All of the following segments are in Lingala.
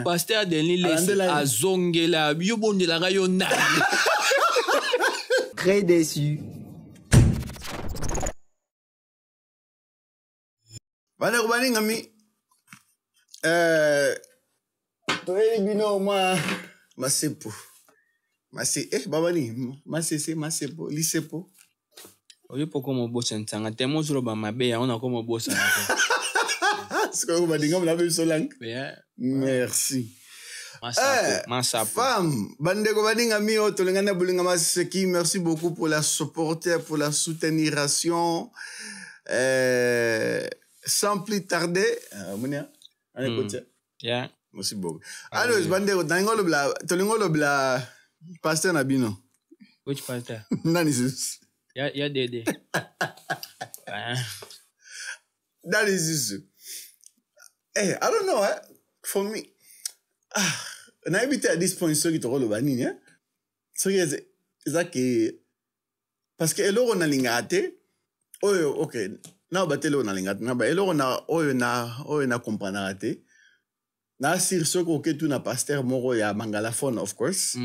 Pasteur Denis laisse à Zongela, Biobon de la Rayona. Très déçu. Bana kubani ngami. Toi bino moi masepo. Babani masese masepo lisepo. Oyo poko mo bossa ntanga temo zuro ba mabe ya ona ko mo bossa na. Siko ba dinga na be solang. Merci. Masapo. Femme, bandeko baninga mi o tolengana bolinga maseki, merci beaucoup pour la supporter, pour la souteniration. Sans plus tarder, monia, allez écoute. Yeah. Merci beaucoup. Alors, bandeko dangolo bla, tolengolo bla pasteur Nabino. Which pastor? Nani sus. Ya dede. That is sus. I don't know, for me. Na ebite at this point so ki toko lo banini so ki ezaki parce que eloko na lingate oyo okay na batelo na lingate na ba eloko na oyo na comprendre te na sir so ko ke tu na pasteur moko ya Mangalaphone of course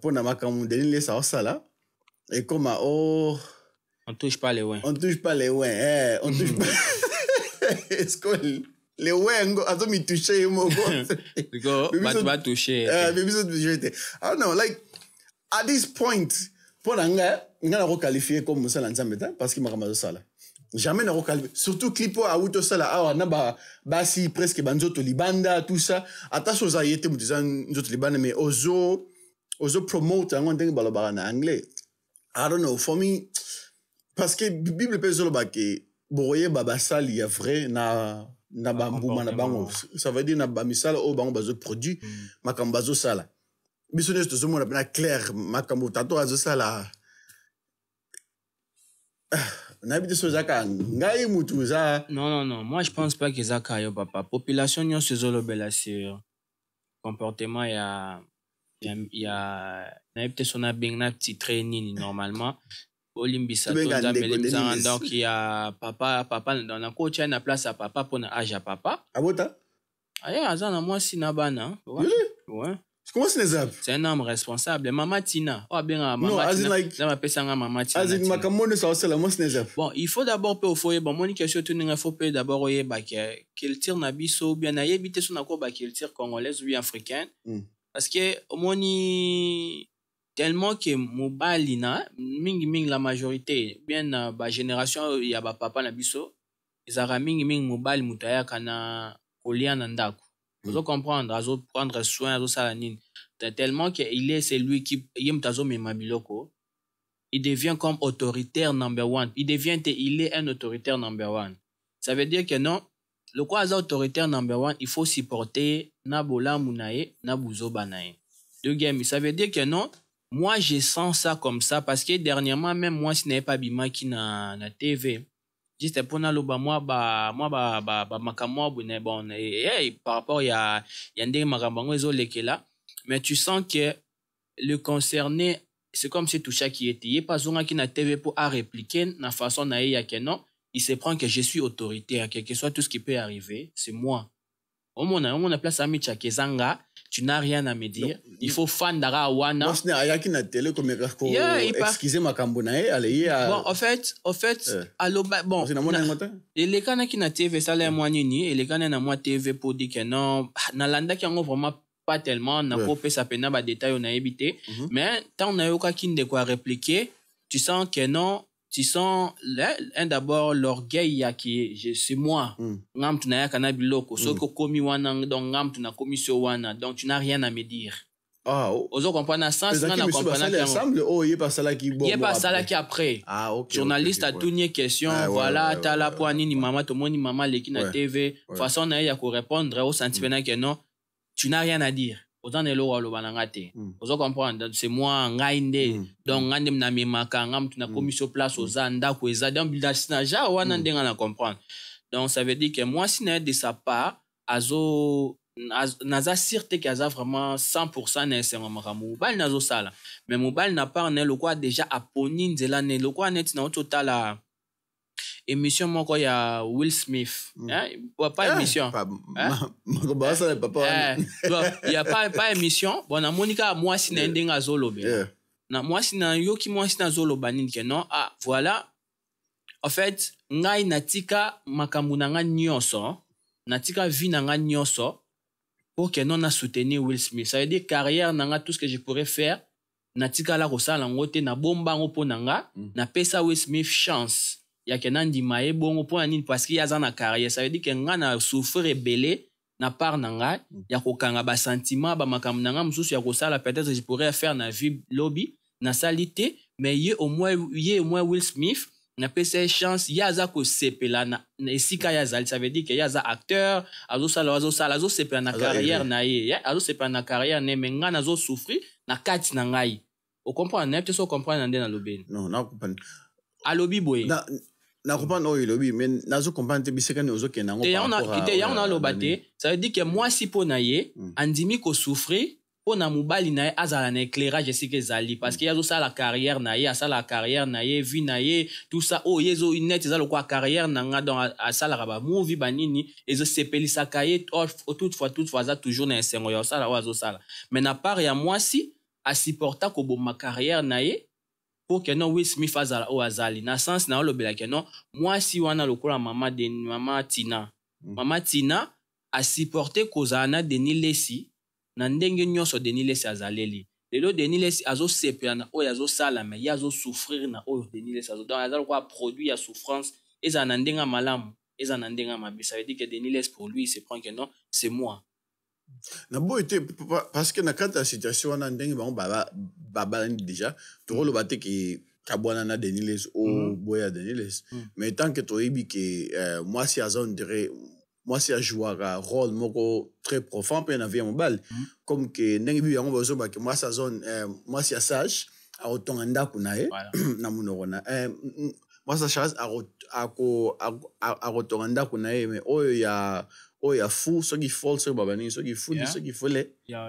pour na makamu Denis les sala et comme on touche pas les ouins on touche pas les est-ce que les wengo ato mi touché mo go ba touché baby so touché I don't know like at this point pour nga ko qualifier comme musala nzambe parce que makamazo sala jamais na ko qualifier surtout clipo a auto sala awa na ba si presque banzoto libanda tout ça attention za yete mutizan nzoto libanda mais ozo promote en ndenge balobara na anglais I don't know for me parce que bible peut zolo ba ke boye baba sali ya vrai na bambuma na bango ça veut dire na bamisala o bango bazo produit makambo bazo sala biso ne to zomo na clair makambo tato azo sala na bité so zaka ngai mutu za non moi je pense pas que zaka yo papa population nyo se zolo bela sur comportement ya na bité so na bing na petit training normalement Olimbisa donc il y a papa dans la coach na place à papa pour na âge à papa abota azana moi sinabana ouais comment c'est un homme responsable maman Tina bien maman Tina ma pesanga maman Tina bon il faut d'abord pe foyer bon mon question tout il faut pe d'abord qu'il tire na biso bien na yebite son ko qu'il tire congolaise ou bien africaine parce que moni tellement que mobali na mingi la majorité bien na ba génération ya ba papa na biso ezara mingi mobali mutaya kana kolia na ndako vous comprendre azo prendre soin azo sala nini tellement que il est celui qui yemtazo memabiloko il devient comme autoritaire number one il est un autoritaire number one ça veut dire que non le quoi autoritaire number one il faut supporter na bola munaye na buzoba nae deux game ça veut dire que non. Moi, je sens ça comme ça parce que dernièrement, même moi, ce n'est pas Bima qui na TV. Juste pour na loba moi makamwa bon par rapport ya ndenge makambango ezo lekela mais tu sens que le concerné c'est comme si tout ça qui était pas zonga qui na TV pour à répliquer na façon na ya que non il se prend que je suis autoritaire quel que soit tout ce qui peut arriver c'est moi on a place à Micha Kezanga tu n'as rien à me dire. Non, il faut fan d'ara wana. Moi, ayaki na télé comme excusez ma kambonae allez bon en fait aloba bon les kana qui na TV ça les moi nini et les kana na moi TV pour dire que non na landa qui en vraiment pas tellement na kopé ça pena ba détail on a évité mais tant on a eu qui de quoi répliquer tu sens que non tu sens d'abord l'orgueil qui c'est moi ngam tu na kana biloko soko komi wana donc ngam tu na commission wana donc tu n'as rien à me dire ozo comprendre sens na comprendre ensemble yé pas ça là qui après journaliste a tout une question voilà ta la poani ni maman to moni maman leki na TV façon na ya ko répondre au sentiment que non tu n'as rien à dire autant de l'eau lo banangate ozo comprendre c'est moi ngainde donc ngande na memaka ngam tu na commission place aux anda ko eza dans village na ja wana ndenga na comprendre donc ça veut dire que moi si na de sa part azo naza sûreté qu'il y a vraiment 100% nécessairement mobile nazo sala mais mobile n'a pas ne le quoi déjà aponi nzela ne le quoi net na total émission moko ya Will Smith pas émission il y a pas émission bon na monika moi si na ndenga zolobe na moi si na yoki moi si na zoloba nini ke non voilà en fait ngai natika makambo na nga nyonso natika vie na nga nyonso pour que non na soutenir Will Smith ça veut dire carrière na nga tout ce que je pourrais faire natika la kosala ngote na bomba ngo po nanga na pesa Will Smith chance ya ke nandima ye bongo po nini parce qu'il y a na carrière ça veut dire que nga na souffrir belé na part nanga ya kokanga ba sentiment ba makambo nanga mususu ya kosala peut-être je pourrais faire na vie lobby na salité mais ye au moins Will Smith na pesa chance ya za ko sepela na esika ya zali ça veut dire que ya za acteur azo sepela na carrière na ye azo sepela na carrière ne menga na zo souffrir na kati na ngai o comprendre ne peut-être comprendre ndena lobeni non na comprendre a lobby boy na comprendre oyo lobby mais nazo comprendre te biseka ne ozo kena ngo on a lobate ça veut dire que moi si po na ye andimi ko souffrir po na mobali na ye azala na éclairage esika ezali parce que yazo ça la carrière na ye asala la carrière na ye vie na ye tout ça yezo net ezalo kwa carrière na nga dans asala ba movie banini ezo sepelisa kaye toutefois za toujours na esengo ya sala wazo sala mais na part ya moi si a supporta ko ma carrière na ye pour que non Will Smith azala o azali na sens na lobela que non moi si wana lokola mama Tina a supporté kozana Denis Lesi na ndenge nyonso Denis Lesi azaleli lelo Denis Lesi azo sepela na oyo azo sala mais yazo souffrir na oyo Denis Lesi azo donc azalo quoi produit ya souffrance eza na ndenga malamu eza na ndenga mabe ça veut dire que Denis Lesi pour lui il se prend que non c'est moi na bo été parce que na kata situation wana ndenge bango baba déjà to rolo baté ki kabwana na Denis Lesi o boya Denis Lesi mais tant que to ibi que moi si azon dirait moi si a joué un rôle moko très profond puis na vie mobile comme que ndenge bi yango bazo ba que moi sa zone moi si a sage a otonga ndaku na ye na munokona moi sa chance a otonga ndaku na ye mais oyo ya fou ce qui folle ce babani ce qui fou ce qui folle ya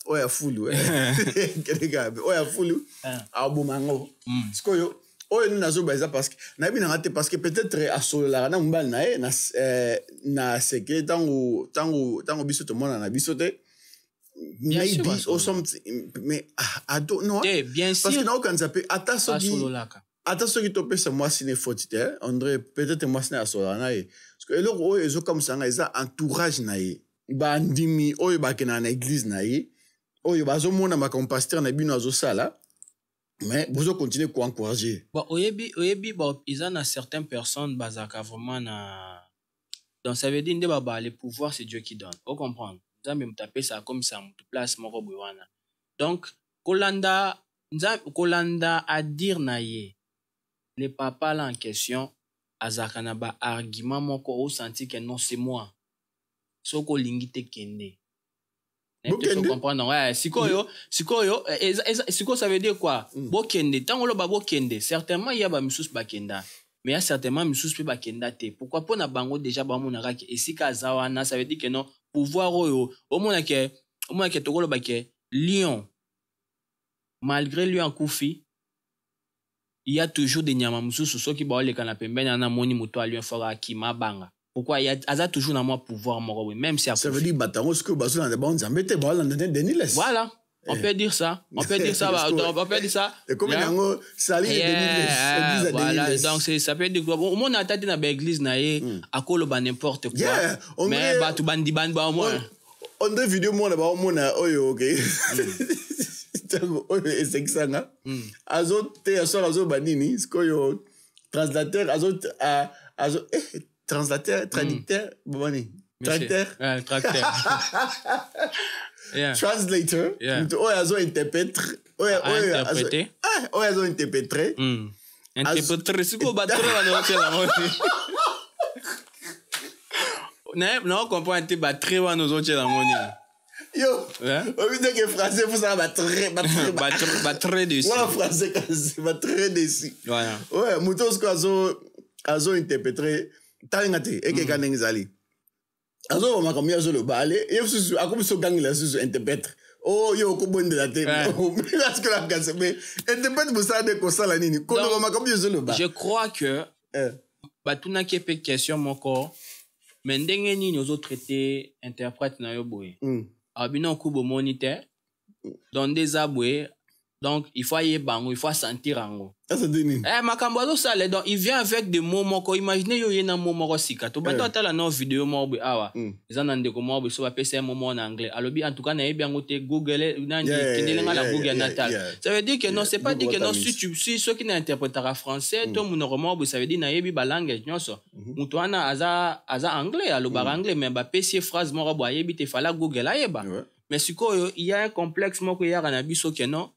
oya fulu keleka oya fulu a bomango skoyo oyo ni nazo baza parce que na bi na ngate parce que peut-être asola na mbali na ye na seke tango biso to mona na biso te maybe or something mais I don't know bien sûr parce que na aucun zape ata soki to pesa moi sine fotite André peut-être moi sine asola na ye parce que eloko oyo ezo comme ça eza entourage na ye ba ndimi oyo ba kena na église na ye oyo bazo mona makambo pasteur na bino azo sala mais vous continuez à encourager. Bon, oyebi, bon, ils ont certaines personnes basaka vraiment na. Donc ça veut dire que le pouvoir c'est Dieu qui donne. Vous comprenez? Vous avez même tapé ça comme ça, toute place moko bouwana. Donc Kolanda a dire naie le papa là en question azakana ba argument moko au senti que non c'est moi. Soko lingite kende. Tu comprends? Ouais, sikoyo, ça veut dire quoi? Bokende, tant que bokende, certainement il y a ba misus bakenda, mais il y a certainement misus pe bakenda te. Pourquoi pour na bango déjà ba monaka ke esika zawana, ça veut dire que non pouvoir oyo, au moins que tokolo bake lion. Malgré lui en koufi, il y a toujours des nyama misus so ki ba ole kana pembeni na moni moto a lion fora kima banga. Pourquoi il y a toujours dans moi pouvoir même si ça veut dire batango ce que baso dans des bandes zambete ba dans Denis Lesi voilà on peut dire ça on peut dire ça et comme yango sali Denis Lesi voilà donc ça peut dire au monde atati na église na ye akolo ba n'importe quoi mais ba tu bandi ba moi on de vidéo moi ba mona oyo OK oyo esexanga azo te azo banini skoyo translateur azo translateur, traducteur, traducteur. Translator. Oyazo interprète. Interpréter. Oyazo interpréter. Interpréter. Si vous battez non, comprends, tu batterais nos autres dans mon Yo, au lieu que français, vous savez battre dessus. Voilà, français, battre dessus. Voilà. Ouais, mouton, azo interpréter. Talingate eke kaneng zali azo makamia zo le balé et susu akomi so gang la susu interprète oh yo ko bonde la te parce que la gasse mais interprète vous ça de ko sala nini ko makamia zo le ba je crois que batuna ki pe question moko mais ndenge nini ozo traiter interprète na yo boye abino kubo moniteur donc des aboué donc il faut y bango il faut sentir ango makambo azo sale donc il vient avec des mots moko imaginez yo yena mot moko sika to bato atala na vidéo mo boye awa ezana ndeko mo boye so ba pesa un mot en anglais alobi en tout cas na yebi ango te google nani kindelenga la google natal ça veut dire que non c'est pas dire que non si ceux qui n'interprétera français to mon normalement ça veut dire na yebi ba langue nyonso mutu ana aza anglais aloba anglais mais ba pesa phrase mo boye yebi te fala google ayeba mais sikoyo il y a un complexe moko ya na biso que non.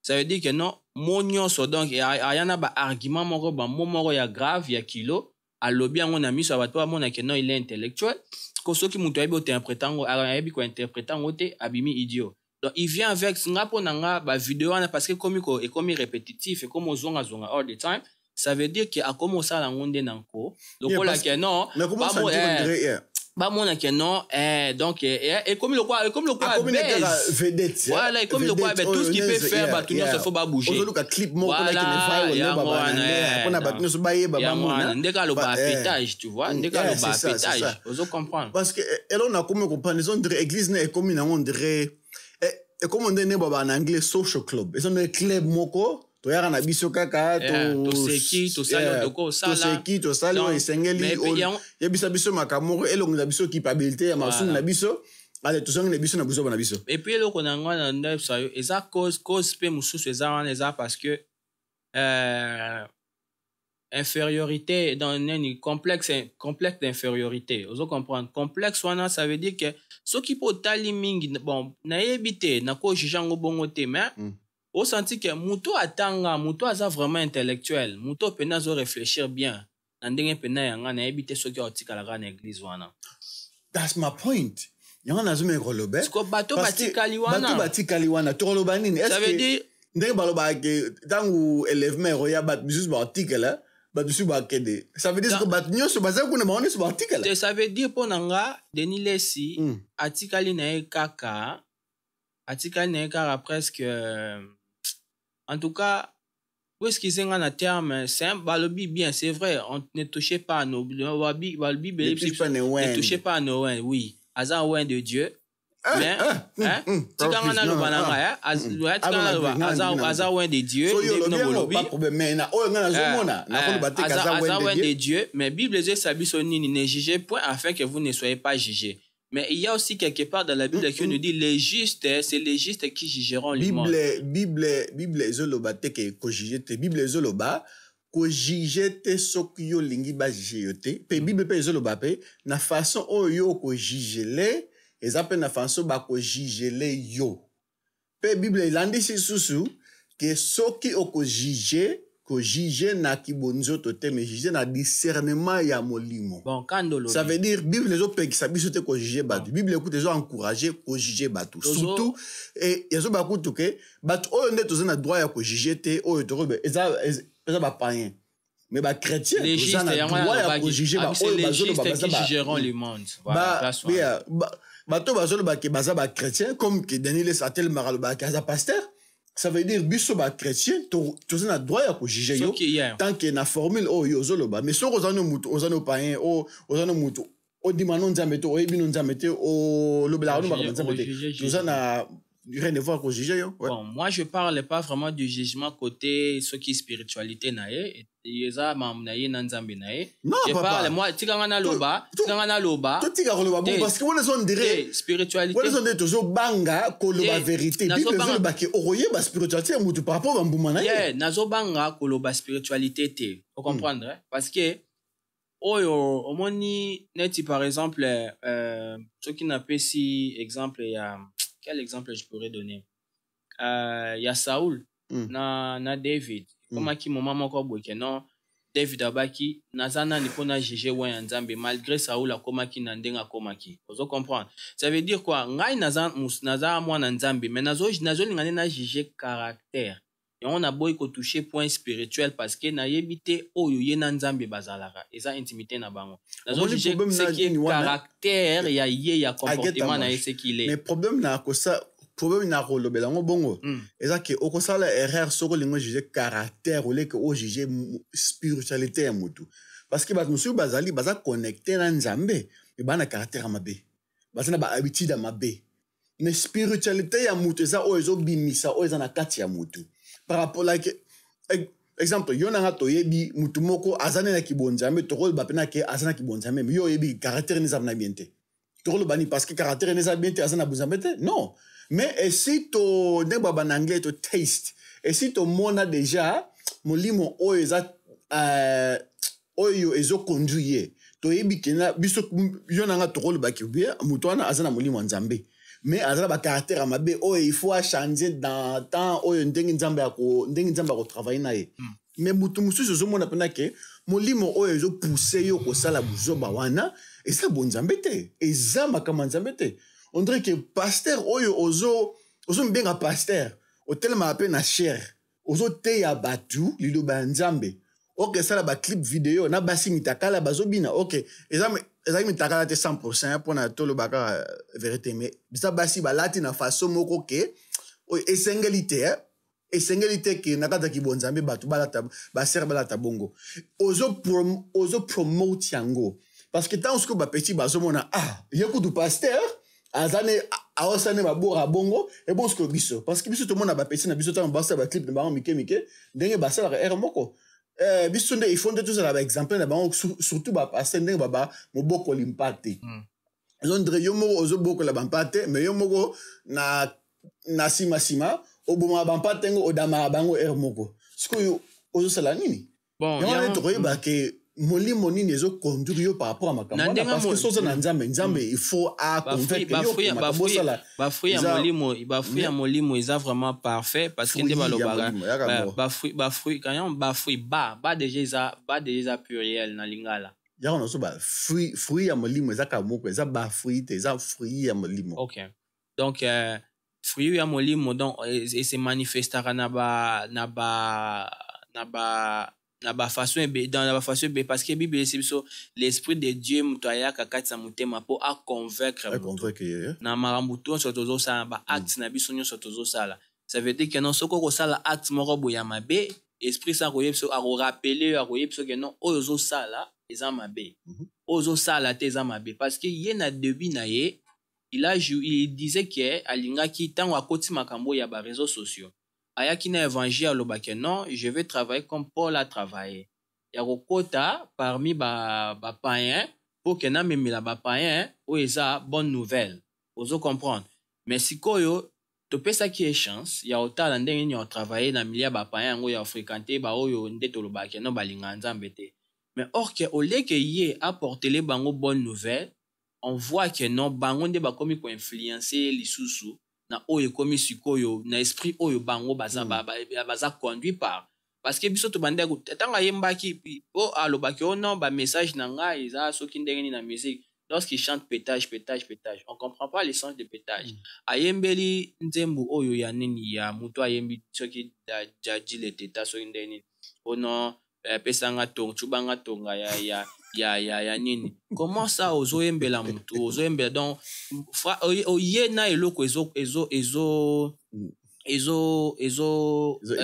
Ça veut dire que non, mon nyonso donc il y en a ba argument moko ba moko ya grave ya kilo a lobby on a mis sur bato a mona que non il est intellectuel ko soki mutu ayebi interprétant ayebi ko interprétant ote abimi idiot. Donc il vient avec ngapo nanga ba vidéo na parce que comme répétitif et comme zonga all the time, ça veut dire que a commencé à la ngonde nanko. Donc là que non, bah mon que non donc et comme le quoi vedette voilà et comme le quoi tout ce qu'il peut faire bah tout ne se faut pas bouger aujourd'hui clip mon qu'on a qui ne on a battu ce bailler baba mon ndeka le bas pétage tu vois ndeka le bas pétage vous comprenez parce que elle on a comme comprendre les autres église n'est comme on dirait et comme on dit ne baba en anglais social club ils ont un club moko to yaka na biso kaka to seki to sala doko sala to seki to sala esengeli ya biso makamoko elongo na biso capabilité ya masumu na biso ale to songa na biso na buzo na biso et puis eloko na ngwa na ndep sayo eza cause pe mususu eza wana eza parce que infériorité dans un complexe d'infériorité ozo comprendre complexe wana ça veut dire que ce qui peut tali mingi bon na yebite na ko jijango bongo te mais au senti que muto atanga muto aza vraiment intellectuel muto pena zo réfléchir bien na ndenge pena yanga na ebite soki otikala ka na église wana that's my point yanga na zo me rolobe parce que bato batikali wana to roloba nini ça veut dire ndenge baloba ke tangu élève me roya bat bisus ba article ba bisu ba kede ça veut dire que bat nyoso baza kuna maone so ba article ça veut dire ponanga Denis Lesi atikali na kaka presque en tout cas, où est-ce qu'ils ont un terme, c'est un balobi bien, c'est vrai, on ne touchait pas à nos ne touchez pas à nos ouins, oui, Azar ouin de Dieu, mais Azar ouin de Dieu, Azar ouin de Dieu, mais Bible dit Sabisoni ne jugez point afin que vous ne soyez pas jugés. Mais il y a aussi quelque part dans la Bible qui nous dit les justes, c'est les justes qui jugeront le monde. Bible zoloba te ke ko juger te Bible zoloba ko juger te sokyo lingi ba juger te pe Bible pe zoloba pe na façon oyo ko juger le ezape na façon ba ko juger le yo pe Bible landi si susu ke soki o ko juger na kibonzo tote mais juger na discernement ya molimo. Bon kandolo. Ça veut dire Bible les autres qui sabiso te ko juger batu. Bible écoute les autres encourager ko juger batu. Surtout et yazo ba kutu ke batu oyo nde tozana droit ya ko juger te oyo to be eza ba païen. Mais ba chrétien tozana droit ya ko juger ba oyo bazolo ba qui jugeront le monde. Voilà. Bato bazolo ba ke baza ba chrétien comme que Daniel Satel Maralo ba kaza pasteur. Ça veut dire biso ba chrétien tu as droit à juger yo tant que na formule o yo zoloba mais so ozano mutu ozano païen o ozano mutu o dimano nzambe to o ebino nzambe te o lobela no ba nzambe te tu as rien de voir ko juger yo. Bon moi je parle pas vraiment du jugement côté ce qui spiritualité na ye eza mam na ye na nzambe na ye je parle moi tikanga na loba to tika loba parce que on est on dirait spiritualité on est toujours banga ko loba vérité bible zoloba ke oroye ba spiritualité mutu par rapport ba mbuma na ye nazo banga ko loba spiritualité te vous comprendre parce que oyo omoni neti par exemple ce qui n'a pas si exemple ya quel exemple je pourrais donner ya Saoul na David comment qui moment moko boke non David abaki nazana ni pona juger wa nzambe malgré Saoul akoma ki na ndenga akoma ki vous comprendre ça veut dire quoi ngai naza mwana nzambe mais nazo lingane na juger caractère et on a boy ko toucher point spirituel parce que na yebite oyo ye na nzambe bazalaka eza intimité na bango nazo juger ce qui est caractère ya ye ya comportement na ce qu'il est mais problème na ko ça problème na kolobela ngo bongo eza ke okosala erreur soko lingo juger caractère ou les que o juger spiritualité ya mutu parce que bat musu bazali baza connecté na nzambe mais bana caractère mabe bazana ba habitude mabe mais spiritualité ya mutu eza o ezo bimisa o eza na kati ya mutu par rapport like exemple yona nga toyebi mutu moko azana na kibonzambe tokol bapena ke azana kibonzambe mais yo yebi caractère ni zabna bienté tokol bani parce que caractère ni zabna bienté azana bonzambe non mais et si to ne baba en anglais to taste et si to mona déjà molimo o eza oyo ezo conduire to yebi kena biso yona nga tokol baki bien mutu ana azana molimo nzambe mais azala ba caractère mabe o il faut changer dans temps o ndenge nzambe ako travailler na ye mais mutu mususu zo mona pena ke molimo o ezo pousser yo ko sala buzoba wana et ça bon nzambe te eza makama nzambe te on dirait que pasteur oyo ozo mbenga pasteur o tellement appel na cher ozo te ya batu lilo ba nzambe ok sala ba clip vidéo na basi mitakala bazobina ok ezali mitakala te 100% pour na tolo baka vérité mais bisa basi balati na façon moko ke esengeli ke nakata ki bonzambe batu balata baser balata bongo ozo promote yango parce que tant que ba petit bazomona yeko du pasteur azane aosane babora bongo et bon ce que biso parce que biso tout le monde ba petit na biso tant basa ba clip na ba mike ndenge basala er moko biso nde il faut tout ça là exemple na bango surtout ba passer ndenge baba moboko limpate londre yo moko ozo boko la bampate mais yo moko na sima oboma bampate ngo odama bango moko siko ozo sala nini bon ya to koyeba ke molimo nini ezo conduire yo par rapport à makambo parce que soza na nzambe il faut convaincre yo bafu ya molimo eza vraiment parfait parce que nde balobaka bafu ba déjà eza pluriel na lingala yako no so ba fruit ya molimo eza ka moko eza ba fruit eza fruit ya molimo OK donc fruit ya molimo donc et se manifestera na façon dans la façon parce que Bible c'est l'esprit de Dieu mutaya kakatsa mutema po a convaincre na marambuto sotozo sala ba acte na biso nyonso sotozo sala ça veut dire que non soko ko sala acte moko boya mabe esprit ça ko yebso a rappeler ko yebso que non ozo sala eza mabe ozo sala te eza mabe parce que ye na début na ye il disait que alingaki tango akoti makambo ya ba réseaux sociaux ayaki na évangile alobaki non je vais travailler comme Paul a travaillé ya kokota parmi ba païens pour que na memela ba païens o eza bonne nouvelle ozo comprendre mais sikoyo to pesa ki chance ya otala ndenge ni o travailler na milieu ba païens ngo ya fréquenter ba oyo nde to lobaki non balinga nzambe te mais or que au lieu que ye apporter les bango bonne nouvelle on voit que non bango nde ba komi ko influencer lisusu na oyo komi sikoyo na esprit oyo bango baza conduit par parce que biso to bande ko tanga yembaki o alobaki non ba message na nga eza soki ndenge ni na musique lorsqu'il chante pétage on comprend pas le sens de pétage ayembeli nzembu oyo ya nini ya muto ayembi soki jaji le teta soki ndenge ni non pesanga tong chubanga tonga ya nini comment ça ozoyembela mutu ozoyembela donc oye na eloko ezo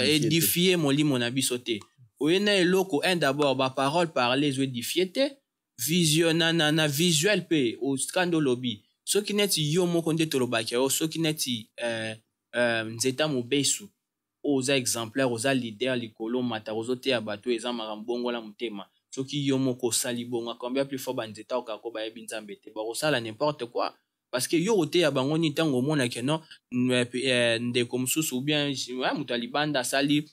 édifier molimo na biso te oye na eloko d'abord ba parole parler ezo édifier te vision na visuel pe o scandalobi soki neti yo moko nde tolobaki o soki neti nzeta mobesu oza exemplaire oza leader likolo mata ozote ya bato eza marambongo la mutema soki yo moko sali bonga combien plus fort banzeta okako bayebi nzambe te bakosala n'importe quoi parce que yo ote ya bango ni ntango omona ke non ndeko mosusu ou bien moto alibanda sali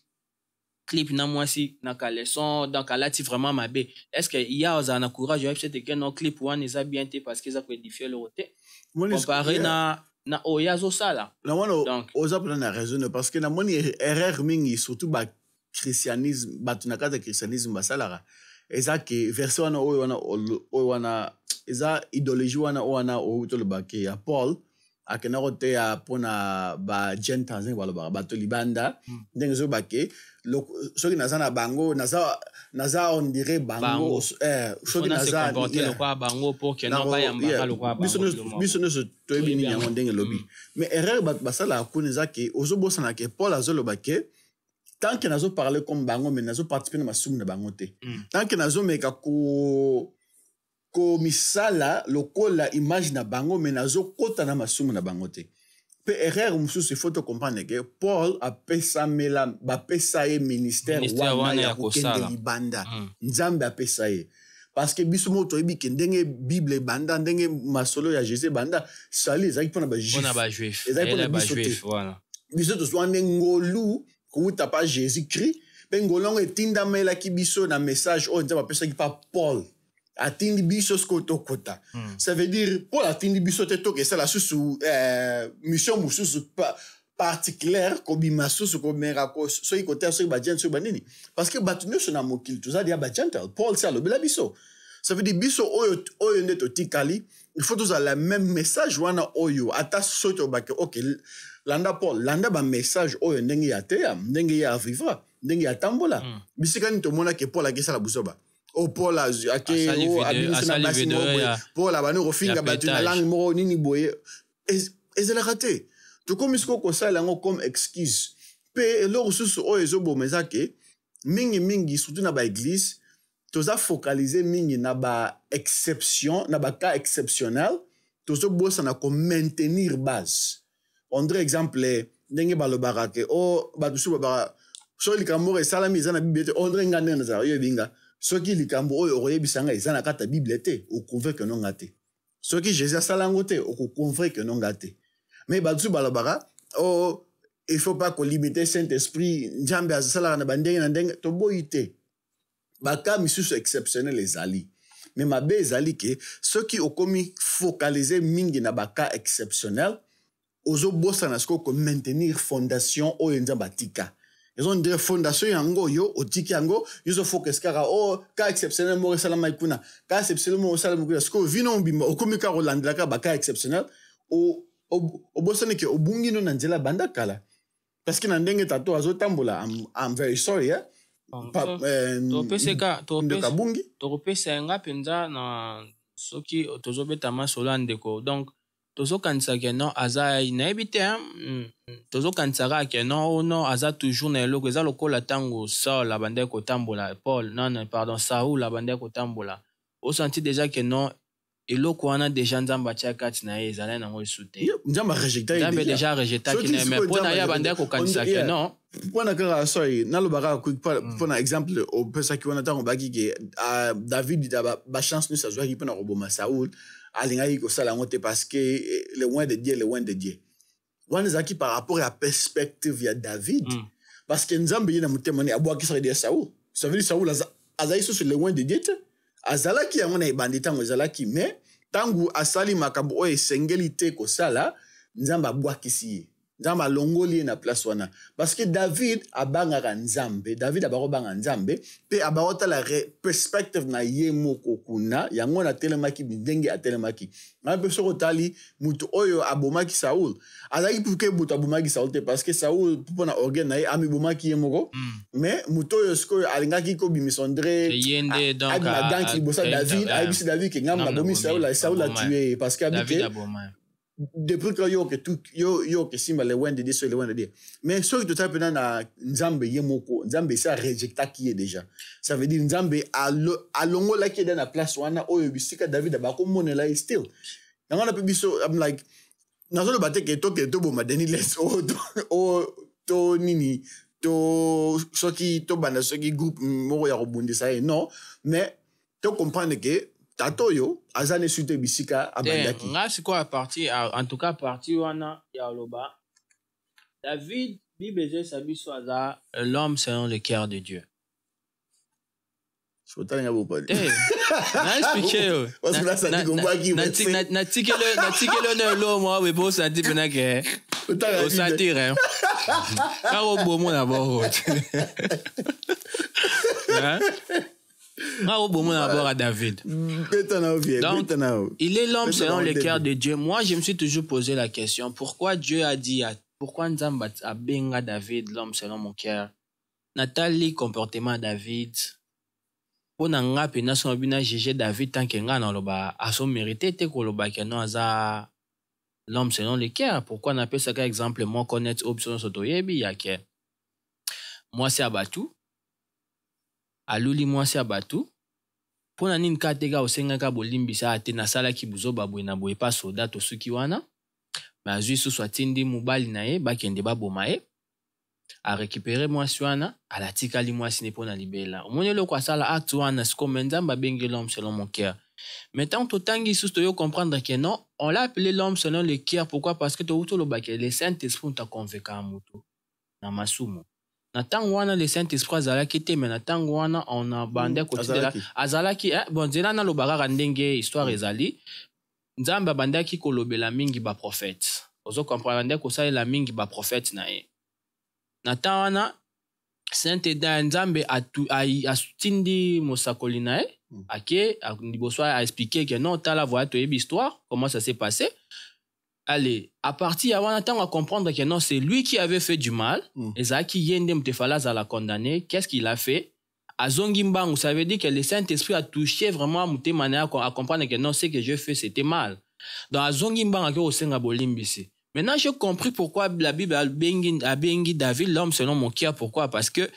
clip na mwasi na kaleson donc alati vraiment mabe est-ce que ya ozala na courage oyebi sete ke non clip wana eza bien te parce que eza koédifie loro te comparé na oyo azosala donc oza mpona na raison parce que namoni erreur mingi surtout ba christianisme bato na kati ya christianisme basalaka eza ke verset wana oyo wana eza idéologie wana outo lobaki ya Paul akena rote ya pona ba gen tanzania baloba bato libanda ndenge zo bake soki naza na bango naza on dirait bango soki naza lokwa bango pour que non ba yamba lokwa bango biso no toyebi nini yango ndenge lobi mais erreur bato basala akuni za ke ozobosana ke Paul azoloba ke tant que nazo parler comme bango mais nazo participer na masumu na bango te tant que nazo meka ko misala lokola image na bango mais nazo kota na masumu na bango te pe erreur mususu il faut te comprendre que Paul apesa ye ministère wana ya kokende libanda nzambe apesa ye parce que biso moto oyebi ke ndenge bible banda ndenge masolo ya Jésus banda sali ezalaki mpona bajuif ezalaki mpona biso te biso tozwa nde ngolu kouta pa Jésus-Christ pe ngolongo etindamelaki biso na message oyo nzambe apesaki pa Paul atindi biso sko tokota ça veut dire Paul atindi biso te tokesala susu mission mususu particulière kobima susu komera soki kotea soki bagentle soki banini parce que bato nyonso na mokili tozali ya bagentle Paul si alobela biso ça veut dire biso oyo nde totikali il faut tozala la même message wana oyo ata soki tobake ok landa Paul landa bamessage oyo ndenge ya teya ndenge ya vivra ndenge ya tambola bisika nini tomona ke Paul akesala busoba Paul abimisa basi moko Paul abani kofinga bato na langue moko nini boye ezalaka te tokomi siko kosala yango comme excuse pe eloko susu oyo ezoboma eza ke mingi surtout na baeglise toza focaliser mingi na baexception na bacas exceptionnel tozobosana komaintenir base on dirait exemple ndenge balobaka ke bato su babaka soki likambo esalami eza na bible te on dirait nga ndenge nazala oyebinga soki likambo oyo okoyebisanga eza na kati ya bible te okonvaincre nonga te soki Jésus asala yango te okoconvaincre nonga te mais bato su balobaka il faut pas kolimiter Saint-Esprit nzambe asalaka na bandenge na ndenge toboyi te baka misusu exceptionnel ezali mais mabe ezali ke soki okomi focaliser mingi na baka exceptionnel ozobosana siko ko maintenir fondation oyo nzambe atika ils ont dire fondation yango yo otiki yango yo focus kaka ka exceptionnel mo salama ikuna ka exceptionnel mo salama ikuna siko vino mbimba okomi ka rolandela ka baka exceptionnel obosana ke obungi no na nzela banda kala parce que na ndenge tato azotambola I'm very sorry topesa nga mpenza na soki tozobeta masolo ya ndeko donc tozokanisa ke non aza nayebi te tozokanisaka ke non aza toujours na eloko eza lokola ntango Saul abandaki kotambola Saul abandaki kotambola osanti déjà ke non eloko wana déjà nzambe atia kati na ye ezalaki nango lisu te nzambe déjà rejetaki na ye mais mpona ye abandaki kokanisa ke non mpona kaka sorry nalobaka mpona exemple opesaki wana ntango obaki ke David bachance nyonso azwaki mpona koboma Saul alingaki kosala yango te parce que le loin de Dieu wana ezalaki par rapport ya perspective ya David parce que nzambe ye na motema ne abwakisaki de Saul ça veut dire Saul azalaki susu le loin de Dieu te azalaki yango na ebandi ntango ezalaki mais ntango asali makambo oyo esengeli te kosala nzambe abwakisi ye nzambe alongoli ye na place wana parce que David abangaka nzambe David abakobanga nzambe mpe abakotala perspective na ye moko kuna yango na telemaki ndenge atelemaki nga mpe soki otali mutu oyo abomaki Saul azalaki puke mutu abomaki Saul te parce que Saul mpona orgueil na ye amibomaki ye moko mais mutu oyo sikoyo alingaki kobimisa ndre abima ganki libosa David ayebisi David ke ngamba nabomi Saul atue parce que abike depuis que yo ke simba le wende de so le wende de mais so to tape na nzambe ye moko nzambe sa rejecta ki ye déjà ça veut dire nzambe alongo la ki na place wana oyo bisika David abako monela still yango na biso I'm like nazolo bateke to bo madeni les to nini to soki to banda soki groupe moko ya kobundisa ye non mais to comprendre que tatoyo azane sute bisika abandaki nga sikoyo en tout cas parti wana ya loba David Bible ezesa biso aza l'homme selon le cœur de Dieu sotanga bo pas na expliquer yo parce que là ça dit qu'on voit qui na tikelo na lo mo we bo santi pena ke o sentir hein ka o bo mo na bo d'abord à David. Donc, il est l'homme selon le cœur de Dieu. Moi, je me suis toujours posé la question, pourquoi Dieu a dit, pourquoi Nzamba a benga David, l'homme selon mon cœur? Nathalie, comportement David. Pour nga pena son bina juger David tant que nga na loba a son mérité te ko loba que non aza l'homme selon le cœur. Pourquoi on appelle ça exemple moi connaître option soto yebi ya ke moi c'est abatu aluli moi c'est abatu pour na nini ka tega osenga ka bolimbisa ate na sala ki buzo babwe na boye pas soda to suki wana mais azui so swatindi mubali na ye bakende baboma ye a récupérer moi wana à la tikali moi sine pona libela omoni le kwa sala acte wana c'est comme Nzamba bengue l'homme selon mon cœur. Maintenant totangi sous to yo comprendre que non on l'a appelé l'homme selon le cœur. Pourquoi? Parce que to lo ba que le Saint-Esprit t'a convaincu à mutu na masumo na tango wana le Saint-Esprit azala kite mais na tango wana on a bandé côté azala ki bon zela na lo bagara ndenge histoire ezali Nzamba bandaki kolobela mingi ba prophète ozo comprendre ko ça la mingi ba prophète na e na wana Saint-Eda Nzambe a soutindi mosakoli na ye ake liboso a expliqué que non tala voya toyebi histoire comment ça s'est passé. Allez, à partir ya wana tango à comprendre que non c'est lui qui avait fait du mal ezaki yende mtefala za la condamner. Qu'est-ce qu'il a fait? Azongi mbangu, ça veut dire que le Saint-Esprit a touché vraiment mutema na à comprendre que non ce que je fais c'était mal. Donc azongi mbangu ke osenga bolimbisi. Maintenant, j'ai compris pourquoi la Bible a bengi David, l'homme selon mon cœur. Pourquoi? Parce que,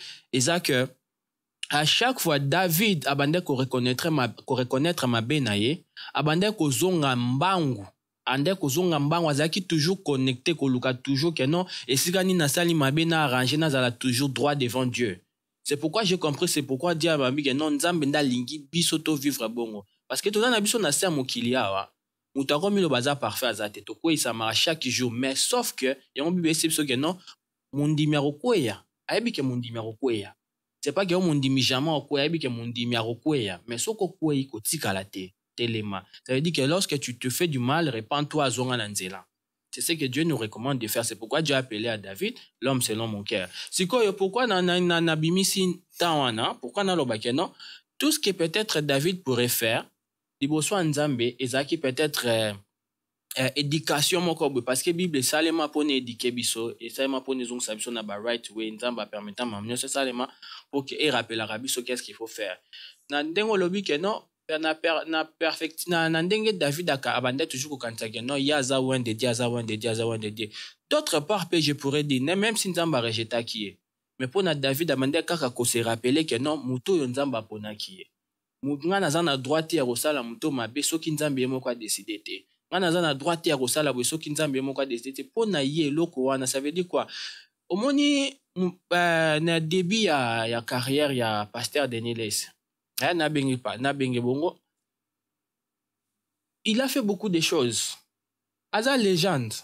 à chaque fois, David abandait qu'on reconnaître ma benaye, abandait qu'on zonga mbangu, abandait qu'on zonga mbangu, azaki toujours connecté, qu'on luka toujours que non, et si gani na sali ma bena arrangé, nazala toujours droit devant Dieu. C'est pourquoi j'ai compris, c'est pourquoi Dieu m'a dit que non, nzambe nda lingi bisoto vivre bongo. Parce que tout na biso na ser mokilia wa. Moutako mi lo baza parfait azate to quoi ça marche chaque jour mais sauf que y a mon bible c'est que non mon numéro quoi aibi que mon numéro quoi c'est pas que mon dimi jamais quoi aibi que mon numéro quoi mais soko quoi ko tika la telema ça veut dire que lorsque tu te fais du mal repens-toi zonga na nzela. C'est ce que Dieu nous recommande de faire. C'est pourquoi Dieu a appelé à David l'homme selon mon cœur. C'est quoi pourquoi na bimisi tawana pourquoi na lo bakeno tout ce que peut-être David pourrait faire liboso Nzambe ezaki peut-être éducation moko parce que Bible salema pone éduquer biso et salema pone zong sabiso na ba right way Nzamba permettant mamnyo c'est salema pour que rappeler biso qu'est-ce qu'il faut faire na ndengo lobi que non na perfect na ndenge David aka abandait toujours ko kanta que non yaza wan de Dieu d'autre part je pourrais dire même si Nzamba rejeta qui est mais pour na David abandait kaka ko se rappeler que non muto yo Nzamba pona qui est nga naza na droite ya kosala muto mabe soki Nzambe ye moko a décidé te nga naza na droite ya kosala boye soki Nzambe ye moko a décidé te mpo na ye eloko wana ça veut dire quoi omoni na début ya carrière ya pasteur Denis Les na bengi bongo il a fait beaucoup de choses aza légende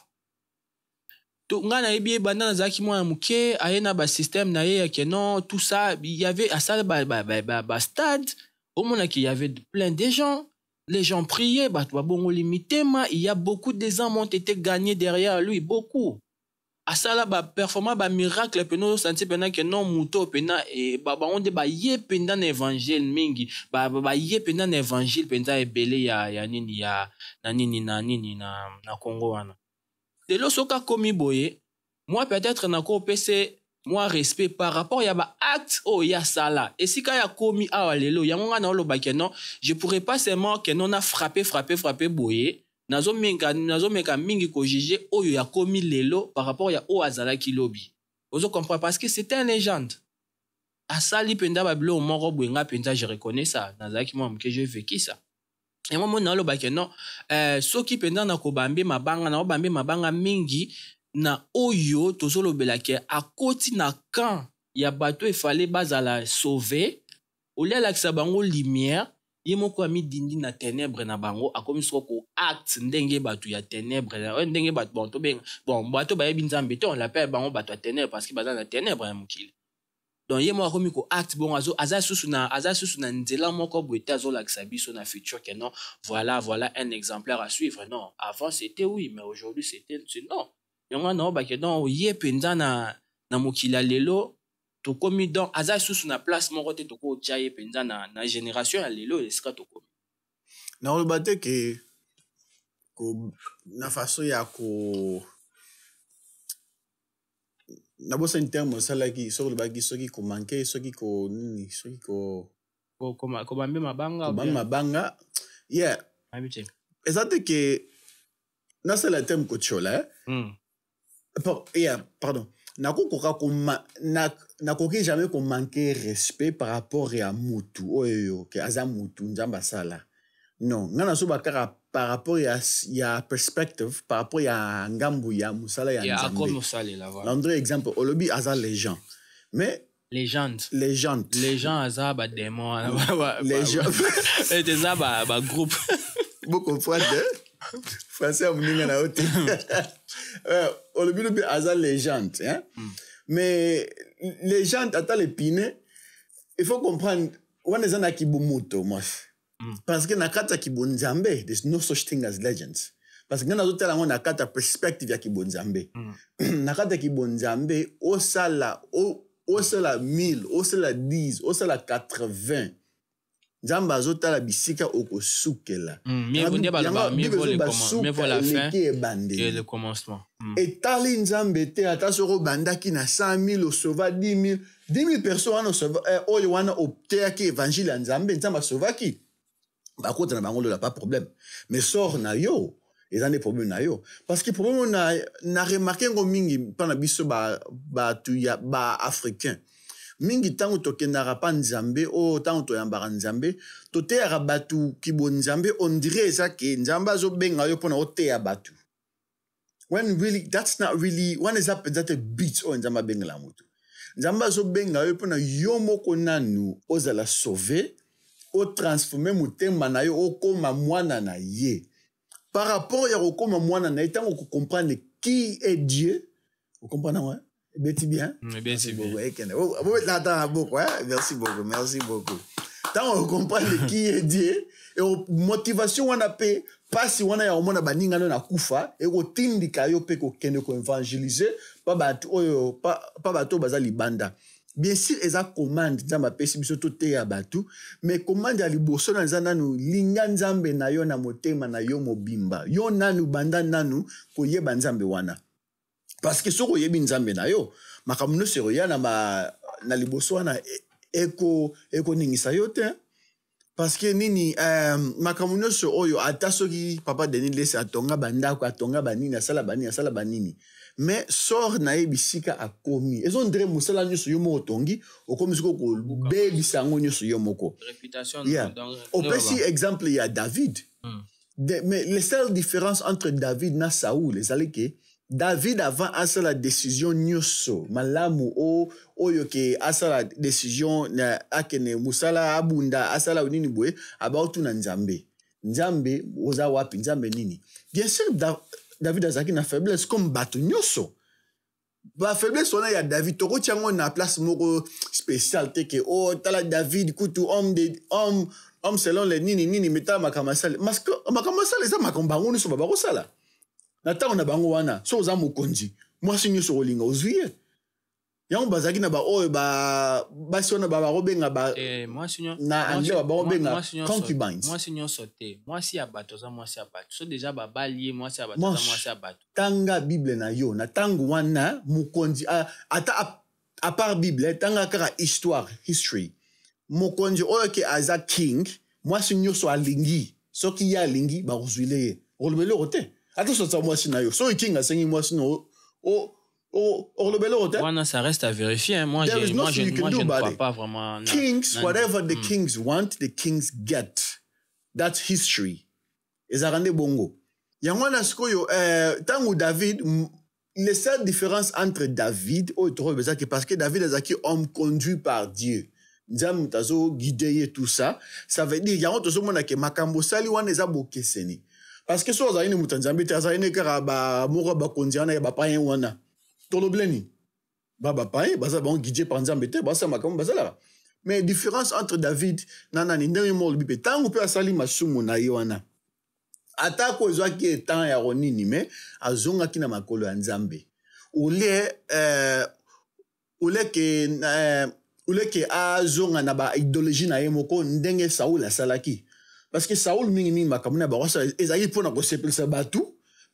to nga na yebi banda nazaki mwana muke aye na ba système na ye ya que non tout ça il y avait asala ba stade au moment qu'il y avait plein de gens, les gens priaient, il y a beaucoup de hommes ont été gagnés derrière lui, beaucoup. À ça là, performant, miracle, peno senti pendant que non muto pena et on de yé pendant l'évangile mingi, yé pendant l'évangile pendant ebele ya nini na Congo wana. De lo soka komi boye, moi peut-être na ko pese moi respect par rapport ya ba acte ya sala et si ka ya komi awa lelo yango na lo ba que non je pourrais pas seulement que non a frappé boye nazo meka mingi ko juger oyo ya komi lelo par rapport ya azala ki lobi ozo comprendre parce que c'était une légende asali penda ba blo moko bwenga penda je reconnais ça nazaki moi que j'ai vécu ça et moi na lo ba que non soki penda na ko bambe mabanga mingi na oyo tozolo belake akoti na camp ya bato e fallait bazala sauver olia lakisa bango lumière ye moko ami dindi na ténèbre na bango akomi soko acte ndenge bato ya ténèbre ndenge bato bato ba yebi Nzambe te on l'appelle bango bato ya ténèbre parce que baza na ténèbre ya mokili donc ye moko akomi ko acte bon aza susu na nzela moko boete azo lakisa biso na futur que non voilà un exemplaire à suivre non avant c'était oui mais aujourd'hui c'était non yonga na ba ke don ye penza na mokila lelo tokomi donc aza sous na place moko te toko tchaye penza na génération ya lelo esika tokomi na olobate ke ko na façon ya ko na bosa interme sala ki so olobaki soki ko manquer soki ko nini soki ko bambe mabanga mabanga yeah ezate ke na sala terme ko chola pardon nakoki jamais ko manquer respect par rapport à mutu oyo ke aza mutu nzamba sala non ngana so bakara par rapport ya perspective par rapport ya ngambu ya musala ya nzambe l'andre exemple olobi aza legend mais légende aza ba démon légende ba groupe vous comprenez français muninga na ote olobi aza légende hein mais légende ata le pine il faut comprendre wana eza na kibumuto moi parce que na kata kibonzambe there's no such thing as legends parce que ngana zotela ngo na kata perspective ya kibonzambe na kata kibonzambe osala 1000 osala 10 osala 80 nzamba azotala bisika okosukela mieux vaut la fin et le commencement etali nzambe te ata soko bandaki na 100 000 osova 10 000 personnes osova oyo wana opteaki évangile ya nzambe nzamba asovaki bakota na bango lola pas problème mais sort na yo eza nde problème na yo parce que problème na remarqué ngo mingi mpana biso ba africain mingi tango tokendaka pa nzambe o tango toyambaka nzambe toteyaka batu kibo nzambe on dirait eza ke nzambe azobenga yo mpona oteya batu when really that's not really one is up that a beat o nzambe abengela motu nzambe azobenga yo mpona yo moko nanu ozala sauver o transformer motema na yo okoma mwana na ye par rapport ya okoma mwana na ye tango ko comprendre qui est Dieu vous comprenez ouais Betty bien merci beaucoup merci beaucoup tant on comprend qui est Dieu et motivation wana pe pasi wana ya omona baninga na kufa et ko tindika yo pe ko kende ko évangéliser pa bato oyo pa bato bazali banda bien sûr eza commande nzamba pesi biso to te ya batu mais commande ya liboso na nzananu linga nzambe na yo na motema na yo mobimba yo nanu banda nanu ko yeba nzambe wana parce que soko yebi nzambe na yo makamuno sero ya na liboso wana eko ningisa yo te parce que nini makamuno so oyo ata soki papa Denis lese atonga bandako atonga banini asala banini mais sort na ebisika akomi ezo ndre musala nyoso yo moko tongi okomi siko ko bebisa ngo nyoso yo moko réputation opesi exemple ya David mais la seule différence entre David na Saoul ezali ke David avant asala décision nyoso malamu oyo ke asala décision na akene musala abunda asala nini boye about na nzambe oza wapi nzambe nini bien sûr David azaki na faiblesse comme bato nyoso ba faiblesse wana ya David toko tiango na place moko spécial te ke tala David kutu homme selon les nini meta makamasale parce que makamasale eza makambango nyoso baba kosala na tango na bango wana so oza mokonzi mwasi nyonso kolinga ozwi ye yango bazalaki na baoyo basi wana bakobenga na anglais bakobenga concubines mwasi nyonso te mwasi ya bato oza mwasi ya bato so deja babali ye mwasi ya bato oza mwasi ya bato tanga bible na yo na tango wana mokonzi ata a part bible tanga kaka history mokonzi oyo ke aza king mwasi nyonso alingi soki ye alingi bakozwile ye okolobeli oko te ata sotsa mwasi na yo so king asengi mwasi no ça reste à vérifier hein. Moi je ne crois pas vraiment kings whatever the kings want the kings get that's history ezarande bongo yango na sikoyo tango David la seule différence entre David parce que David est homme conduit par Dieu nzambe tazo guider tout ça ça veut dire yango tozo mona ke makambo sali wana eza bokeseni parce que so azali mutanzambe te azali kaka ba moko ba kondiana ya ba payen wana tolobleni baba paye baza bon guidé par nzambe te basa makambo bazala mais différence entre David nana ni ndenge mo libi tango pe asali masumu na yo wana atako ezwaki etan ya ronini mais azonga kina makolo ya nzambe ule uleke azonga na ba idéologie na ye moko ndenge Saoul asalaki. Parce que Saoul mingi makamuna ba rosa ezali pona ko sepelisa batu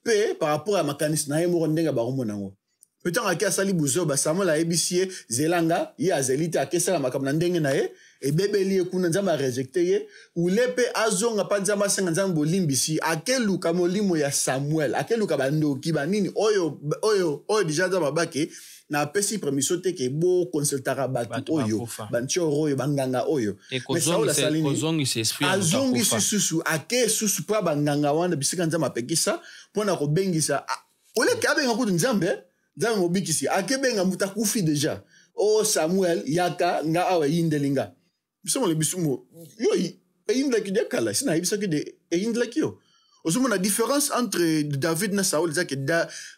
pe par rapport à makanisi na ye moko ndenge ba romona ngo. Peut-être ake asali buzo ba Samuel a ebisie zelanga ye azelite akesala makamuna ndenge na ye e bebeli ekuna nzamba rejecte ye ulepe azonga pa nzamba senga nzamba bolimbisi akeluka molimo ya Samuel akeluka bandoki banini oyo déjà nzamba bake na pesi permission te ke bo consultara batu oyo bancho oyo banganga oyo mais Saoul asalini azongi susu ake susu pa banganga wana bisika nzamba pekisa pona ko bengisa ole ka benga kutu nzambe nzambe mobikisi ake benga mutakufi déjà Samuel yaka nga awa yindelinga bisomo le bisumo yo yindla ki de kala sina ibisa ki de yindla ki yo osomo na différence entre David na Saoul zake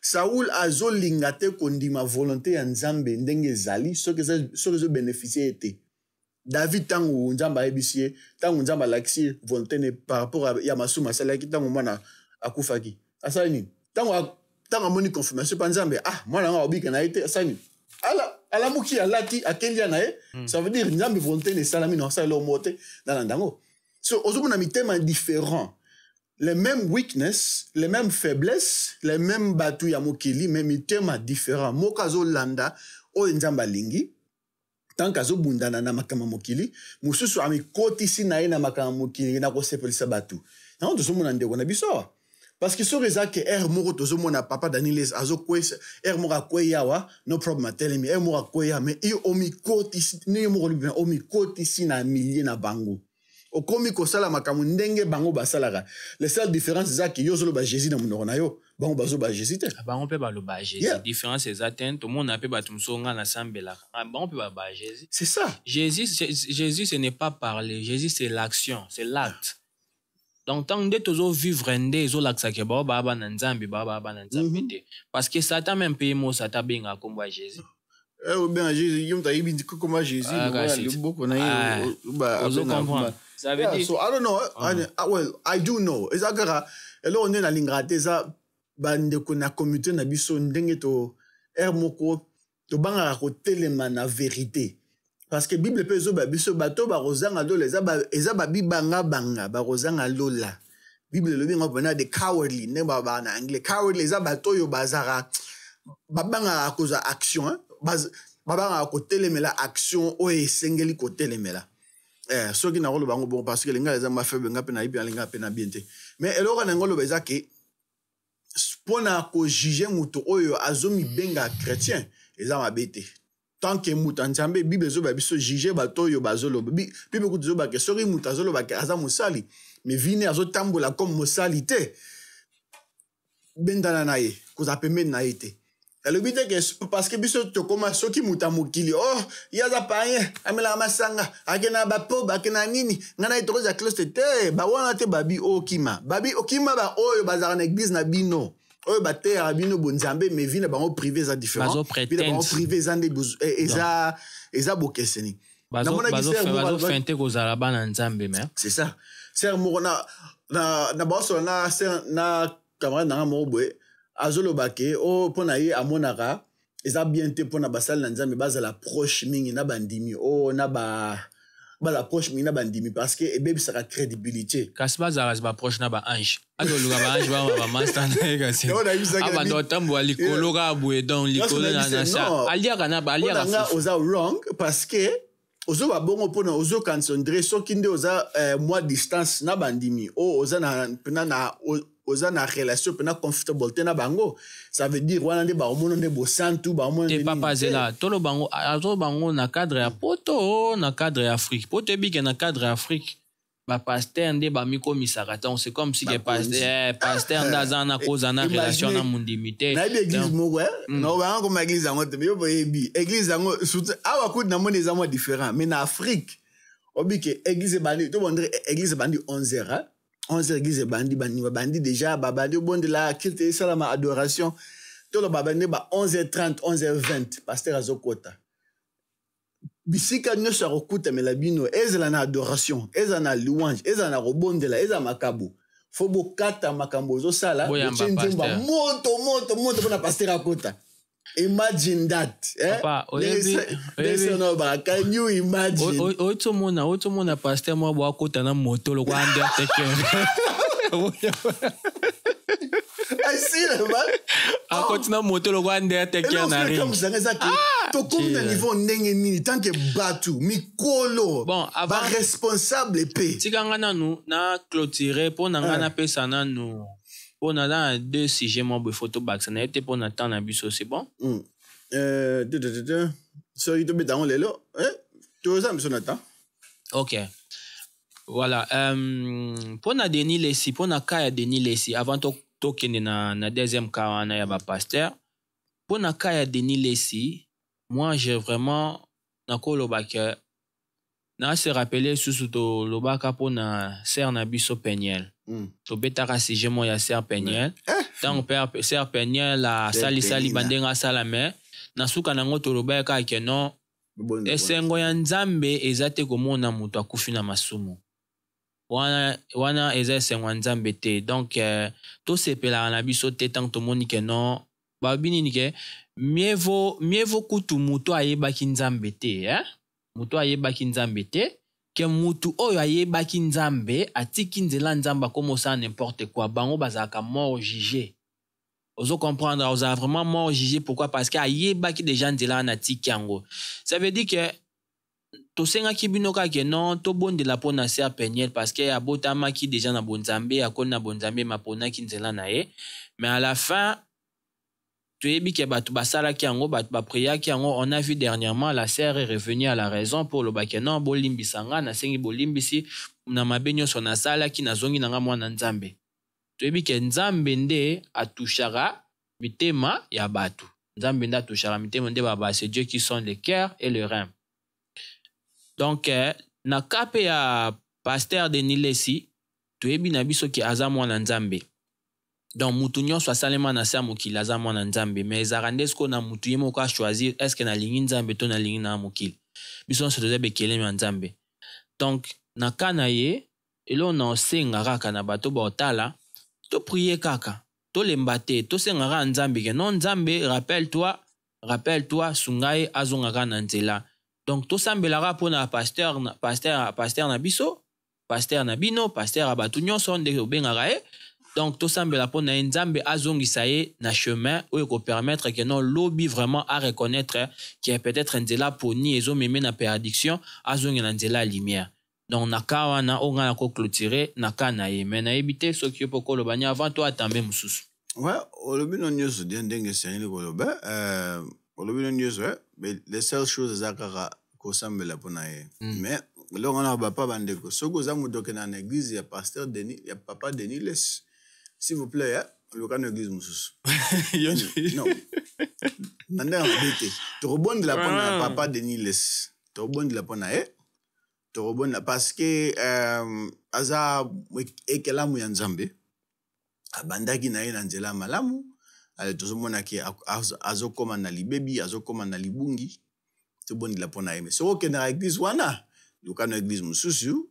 Saoul azolinga te kondima volonté ya nzambe ndenge zali soki zo bénéficier ete David tangu nzamba ebisie tangu nzamba laxi volonté ne par rapport à ya masuma salaki tangu mwana akufaki asali ni tangu moni confirmation pa nzambe mwana nga obika na ete asali ni ala muki alati akelia na ça veut dire nzambe volonté ne salami na sala lo mote na ndango so osomo na mitema différent les mêmes weakness, les mêmes faiblesses, les mêmes batu ya mokili, mais mitema différent. Mokazo landa o nzamba lingi. Tant kazo bundana na makama mokili, mususu ami kotisi na ye na makama mokili na ko sepelisa batu. Na on tozo mona ndeko na biso. Parce que so reza ke moko tozo mona papa Daniel azo kwesa moko kweyawa no problem atelemi moko kweya mais i omi kotisi ni moko libena omi kotisi na milliers na bango. Okomi kosala makamu ndenge bango basalaka. La seule différence c'est que yo zolo ba Jésus na monoko na yo, bango bazo ba Jésus te. Bango pe ba lo ba Jésus. Différence c'est atteinte, tout le monde a pe ba tumsonga na sambela. Bango pe ba Jésus. C'est ça. Jésus ce n'est pas parler, Jésus c'est l'action, c'est l'acte. Donc tant que tozo vivre ndé zo laksa ke ba na nzambi te. Parce que Satan même pe mo Satan benga komba Jésus. Ben Jésus, yom ta yibi comment Jésus le beaucoup na yo ba comprendre. Ça veut dire so I don't know. Well, I do know. Ezagara elo on na lingrate za bande ko na communauté na biso ndenge to moko to banga ko telema na vérité. Parce que Bible pe zo ba biso bato ba rozanga do eza ba bibanga banga ba rozanga lola. Bible le binga bana de cowardly ne ba na anglais cowardly eza bato yo bazara babanga koza action babanga ko telemela action o esengeli ko telemela. Ce qui n'a pas le bon parce que les gars, ils ont fait benga pena ibi alinga pena biente. Mais alors on a ngolo beza que pour na ko juger muto oyo azomi benga chrétien, ils ont abete. Tant que muto nzambe Bible zo ba biso juger bato yo bazolo. Bible ko zo ba que sori muto azolo ba que aza musali, mais vine azo tambola comme musalité. Bendana nae, ko za pembe naite. Le but est que parce que biso to koma soki muta mokili yaza paye amela masanga akena bapo bakena nini ngana itoko za closet te ba wana te babi okima ba oyo bazara na église na bino oyo ba terre bino bonzambe mais vina bango privé za différent bango privé za nde eza bokeseni bazo fente ko zala bana nzambe mais c'est ça ser mo na baso na camarade na mo boy azolo bake pona ye amonaka eza bien te pona basal na nzambe bazala proche mingi na bandimi na la proche mingi na bandimi parce que ebebisaka crédibilité kasi bazala proche na ba ange azoluka ba ange ba master na kasi abanda otambola likolo ka boye donc likolo na sa aliaka na ba aliaka oza wrong parce que ozo ba bongo pona ozo kansondre soki nde oza moi distance na bandimi oza na pena na oza na relation pena comfortable te na bango ça veut dire wana nde ba omono nde bosantu ba omono te papa zela tolo bango azo bango na cadre ya poto na cadre ya Afrique poto bike na cadre ya Afrique ba pasteur nde ba miko misakata c'est comme si que pasteur ndaza na koza na relation na mundimité na église moko no ba ngo ma église ngo te yo boyebi église ngo surtout awa ko na moni za mo différent mais na Afrique obike église bandi to bondre église bandi 11h 11 églises bandi déjà babandi bon de la culte salama adoration to lo babandi ba 11h30 11h20 pasteur azokota bisika nyosha rokuta melabino ezela na adoration ezela na louange ezela na robondela ezela makabo fo bokata makambo zo sala moto pona pasteur akota Imagine that. Papa, can you imagine? Otomona pasteur moi boa kota na moto lo kwa Undertaker. I see that, man. A continue moto lo kwa Undertaker na ring. To comme na niveau ndenge nini tant que batu mikolo. Bon, ba responsable épée. Tikanga na nous na clôturer pour na ngana pesa na nous. Pour na dans deux sujets moi be photo back ça na été pour na temps na biso c'est bon? So you to be down lelo. Tu ça monsieur Nathan. OK. Voilà, pour na Denis Lessi, pour na kaya Denis Lessi avant to kende na deuxième cas na ya ba pasteur. Pour na kaya Denis Lessi, moi j'ai vraiment na ko lobaka na se rappeler sous to lobaka pour na ser na biso Peniel. To betaka si je mo ya ser Peniel. Tant père ser Peniel la sali bandenga salame na suka na ngoto lobaka ke non esengo ya Nzambe ezate komona mutu akufi na masumu. Wana eza esengo ya Nzambe te. Donc to sepela na biso te tant to moni ke non babini ni ke mieux vaut kutu mutu ayebaki Nzambe te, mutu ayebaki Nzambe te ke mutu oyo ayebaki Nzambe atiki nzela Nzamba comme ça n'importe quoi bango bazaka mort jugé. Ozo comprendre, ozo vraiment mort jugé. Pourquoi? Parce que ayebaki déjà nzela na tiki yango. Ça veut dire que to senga kibinoka ke non to bonde la pona ser Peniel parce que abotama ki déjà na bonzambe akona bonzambe mapona ki nzela na ye. Mais à la fin tu es que batu basala ki yango batu ba priya ki yango. On a vu dernièrement la sœur est revenue à la raison pour le bakeno bolimbisanga na sengi bolimbisi na mabenyo so na sala ki na zongi na mwana Nzambe. Tu es que Nzambe nde atushara mitema ya batu. Nzambe nde atushara mitema nde baba, c'est Dieu qui sonde le cœur et le rein. Donc na kape ya pasteur Denis Lessi tu es na biso ki aza mwana Nzambe. Donc mutu nyonso asalema na sa mokili aza mwana Nzambe, mais ezarandesco na mutu ye moko choisir est-ce que na lingi Nzambe to na lingi na mokili. Biso nso toza bekele ya Nzambe. Donc na kana ye elo na osenga kaka na bato ba otala to prier kaka to lembate to senga ka Nzambe ke non Nzambe rappelle-toi sungai azonga na nzela. Donc to sambela po na pasteur na biso, pasteur na bino, pasteur abatu nyonso nde obengaka ye. Donc to sambela po na Nzambe azongisa ye na chemin ou ko permettre que non lobby vraiment à reconnaître qu'il y a peut-être nzela poni ezo meme na perdiction azongi na nzela lumière. Donc nakawa na onga na ko clôturer nakana ye mais na ebité so ki poko lobanya avant toi atambe mususu. Ouais, olobi no nyusu ndenge sengeli ko loba olobi no nyusu mais les seules choses zakara ko sambela po na ye. Mais lo ngana ba pa bandeko soko za mudoke na église ya pasteur Denis ya papa Denis Lessi. S'il vous plaît, le cas de l'église Moussous. Non. Nanda mbete. Tu rebondes la pona papa Denis Lessi. Tu rebondes la pona tu rebondes la parce que aza ekelamu ya Nzambe. Abandaki na ye na nzela malamu. Ale tozomona ki azokoma na libebi, azokoma na libungi. Tu rebondes la pona ye. Mais soko ke na église wana, le cas de l'église Moussous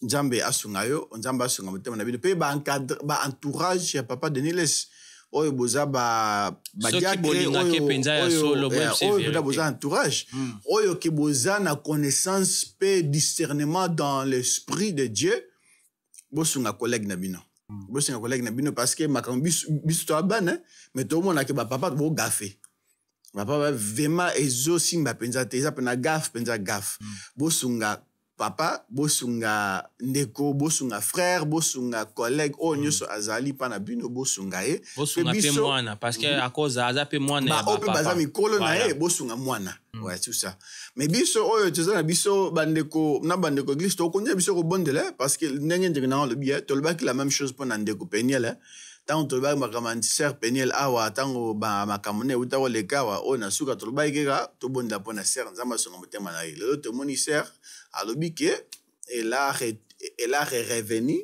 Nzambe asungayo, Nzambe asunga mutema na bino pe ba encadre ba entourage ya papa Denis Lessi. Oyo boza ba diacre oyo penza ya solo oyo boza entourage. Oyo ki boza na connaissance pe discernement dans l'esprit de Dieu. Bosunga collègue na bino. Bosunga collègue na bino parce que makambo biso to abana mais to mona ke ba papa bo gafé. Ba papa vraiment ezo simba penza te eza pena gaf penza gaf. Bosunga papa, bosunga ndeko, bosunga frère, bosunga collègue, oh nyoso azali pa na bino bosunga e. Bosunga pe mwana, parce que à cause aza pe mwana ya papa. Ba baza mikolo na e, bosunga mwana. Ouais, tout ça. Mais biso oyo teza na biso bandeko, na bandeko église to konye biso ko bondele parce que ndenge ndenge na le biais, to le baki la même chose pour na ndeko Peniel. Tant to le baki makamantiseur Peniel awa tango ba makamone utawa lekawa o na suka to le baki ka to bondela po na ser nzamba songa motema na ile. Le to moni ser alobi que elle a revenu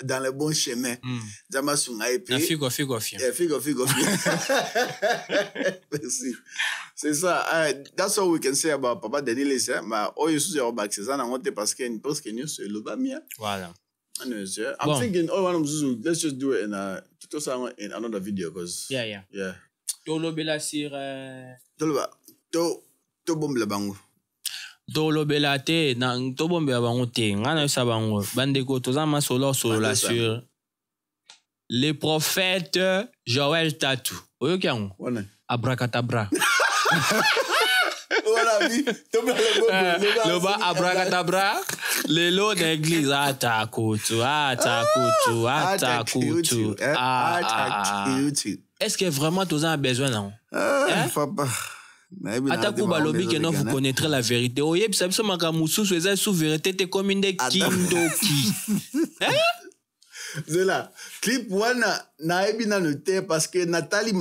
dans le bon chemin. Nzamba songa et puis figo. Merci. C'est ça. That's all we can say about Papa Denis Lessi. Mais oh, je suis au bac, c'est ça, parce que nous c'est le bamia. Voilà. Anyways, yeah. I'm thinking, let's just do it in another video, because... Yeah. Tolobela sir... Tobombela bango. Tolobela te, tobombela bango te. Ngana sa bango. Bandeko, tozama solo la sur... Les prophètes Joël Tatou. Oyo kiango? Abracadabra. Loba abracadabra. Lelo d'église. Atakutu. Est-ce que vraiment tu as besoin non? Papa. Ataku balobi que non vous connaîtrez la vérité. Oye bisabiso makamusu soza sous vérité te comme une kindoki. Zela, clip wana naebi na noté parce que Nathalie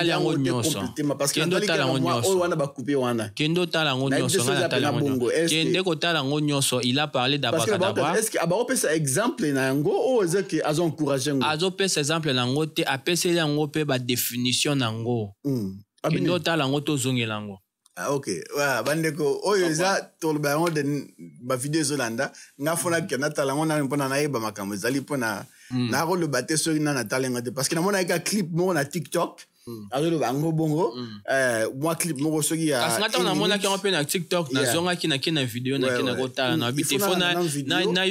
yango nyonso. Parce que Nathalie wana ba couper wana. Kendo tala yango nyonso Nathalie yango. Kende ko tala yango nyonso, il a parlé d'Abracadabra. Est-ce que aba pesa exemple na yango o ezaki azo encourager ngo? Azo pesa exemple na yango te, apeseli yango pe ba définition na yango. Kendo tala yango to zongela yango. Ok, bandeko oyo eza toloba yango de ba video ezolanda nga fona ke natala ngo na mpona nayeba makambo ezali mpona na koloba te soki na natala yango te parce que namona eka clip moko na TikTok azoloba yango bongo mwa clip moko soki ya kasi ngata namonaki yango mpe na TikTok nazongaki nake na video nake na kotala na bi telefone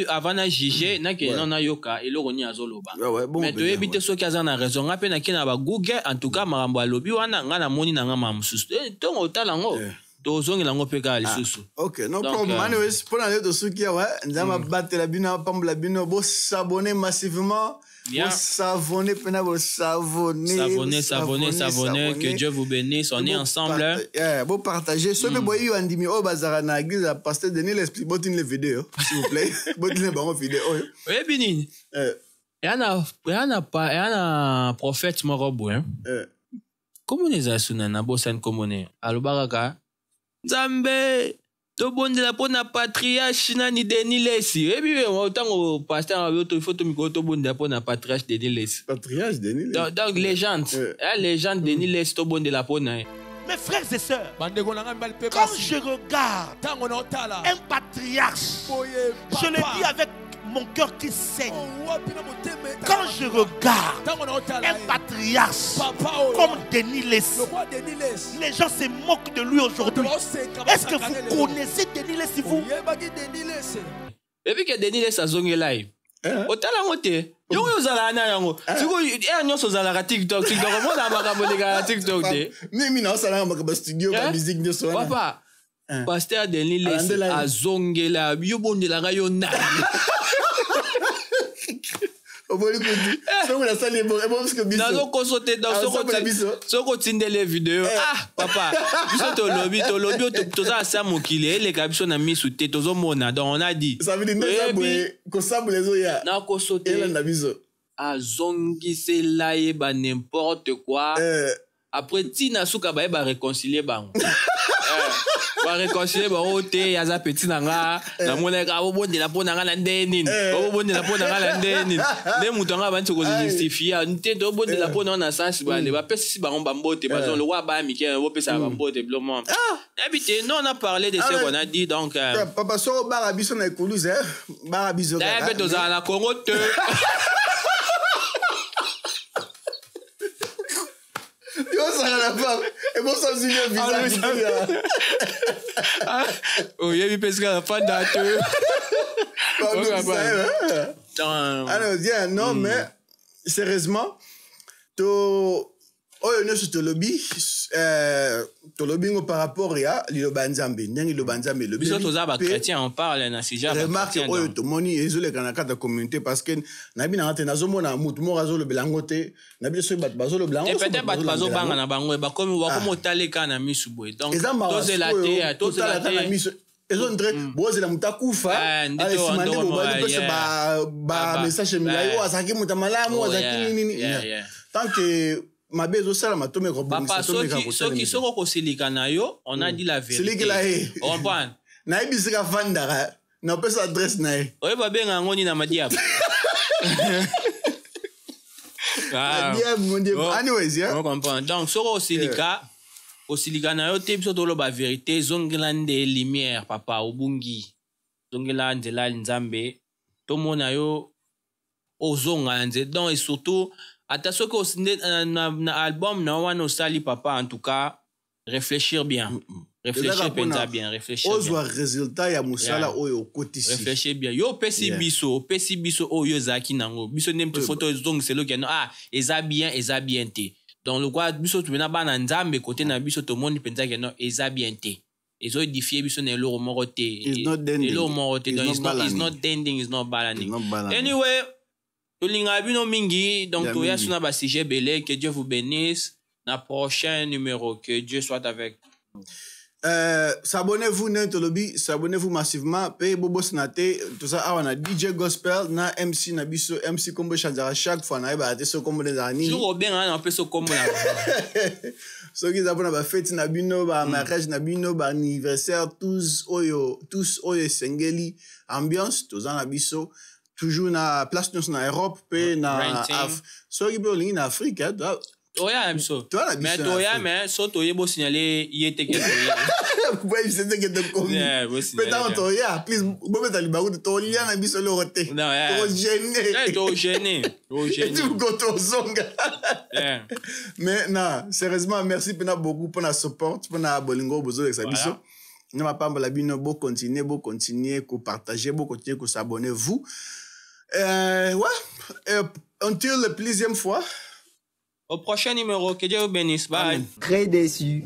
avant na juge nake non nayoka eloko nini azoloba mais toyebi te soki aza na raison nga mpe nake na ba Google en tout cas makambo alobi wana nga namoni na nga ma mosusu ntongo otala yango tozongela yango mpe kaka lisusu. Ok, no problem. Anyways, mpona leo soki awa nzambe abatela bino apambola bino bosabone massivement. Savonnez, que Dieu vous bénisse, on est ensemble. Bon partager. Ce que vous voyez, on dit, oh, bazar na église, pasteur Denis l'explique, botine les vidéos, s'il vous plaît. Botine les bonnes vidéos. Oui, Binin. Il y a un prophète morobo, hein. Comment on est à Sunana, Bossan Komone, Alubaraka, Zambe. To bonde la pona patriarche nani Denis Lesi. Et puis autant au pasteur il faut to micro to bonde la pona patriarche Denis Lesi. Patriarche Denis Lesi. Donc légende. Légende Denis Lesi to bonde la pona. Mes frères et sœurs, quand je regarde un patriarche, je le dis avec mon cœur qui saigne. Quand je regarde un patriarche comme Denis Lesi, les gens se moquent de lui aujourd'hui. Est-ce que vous connaissez Denis Lesi, vous? Et puis que Denis Lesi a zongué live. Otala ngote. Yo zala na yango. Siko nyonso zala ka TikTok. TikTok mo na makambo ka TikTok de. Mimi na osala makambo studio ka musique nyonso wana. Papa. Pasteur Denis Lesi a zongela yo bondela ga yo na. Nazo consulter donc soko tindele vidéo papa biso tolobi toza sa mokile le kabiso na misu te tozo mona donc on a dit ça veut dire ko sabu les oya na ko sauter na biso azongi se laye ba n'importe quoi après tina suka ba réconcilier bango ba réconcilier ba ote ya za petit nanga na mona ka bo bonde la pona nga na ndeni bo bonde la pona nga na ndeni ne mutu nga ba ntiko justifier nte do bonde la pona na sens ba le ba pesi ba ngomba mbote ba le roi ba mike bo pesa ba mbote blement habité non on a parlé de ce qu'on a dit donc papa so ba biso na ekuluze ba biso ka pe toza na Congo te ça la femme et bon ça c'est le visage oh il y a parce que la femme d'atteux alors bien non mais sérieusement to oyo nyonso tolobi par rapport ya liloba nzambe ndenge liloba nzambe lobi biso toza ba chrétien on parle na sujet ba remarque oyo tomoni ezoleka na kata communauté parce que nabi na ngate nazomona mutu moko azolobela ngo te nabi so bat bazolobela ngo peut-être bat bazobanga na bango ba komi wakomo taleka na misu boy donc tozela te ezo ndre bozela mutakufa alisimande bobali pese ba message milai o azaki mutamalamu azaki nini tant que mabe ezosala matome papa soki soko kosilika na yo on a dit la vérité on comprend na ibisika vandara na pesa adresse na ye oye babenga ngoni na madiabu anyways yeah on comprend donc soko osilika na yo te biso toloba vérité zongela nde lumière papa obungi zongela nzela nzambe tomona yo ozonga nze donc et surtout attention que na album na wana osali papa en tout cas réfléchir bien réfléchir penza bien réfléchir ozwa résultat ya musala oyo okotisi réfléchir bien yo pesi biso oyo zaki nango biso nem te photo donc c'est le que eza bien te donc le quoi biso tu na bana nzambe côté na biso to moni penza que non eza bien te ezo edifier biso na eloro moko te eloro moko te donc it's not dending it's not balancing anyway tolinga bino mingi donc toya suna ba sujet belé que Dieu vous bénisse na prochain numéro que Dieu soit avec nous. S'abonnez-vous massivement paye bobo snate tout ça on a DJ Gospel na MC na biso MC Kombo Chanzara chaque fois na ba te so kombo des ani jour bien na pe so kombo na so qui abona ba fête na bino ba mariage na bino ba anniversaire tous oyo sengeli ambiance tous na biso toujours na place nous na Europe pe na so qui peut lingi na Afrique Toya so. Mais toya mais so toye bo signaler yete que toya. Ouais, c'est que de comme. Peut-être toya, please bo mettre libago de toya na biso le roté. Non, trop gêné. Et tu go to zonga. Mais non, sérieusement merci beaucoup pour la support, pour la bolingo bozo avec sa biso. Ne m'a pas la bino beau continuer ko partager, beau continuer ko s'abonner vous. Until la 10e fois. Au prochain numéro, que Dieu vous bénisse. Bye. Très déçu.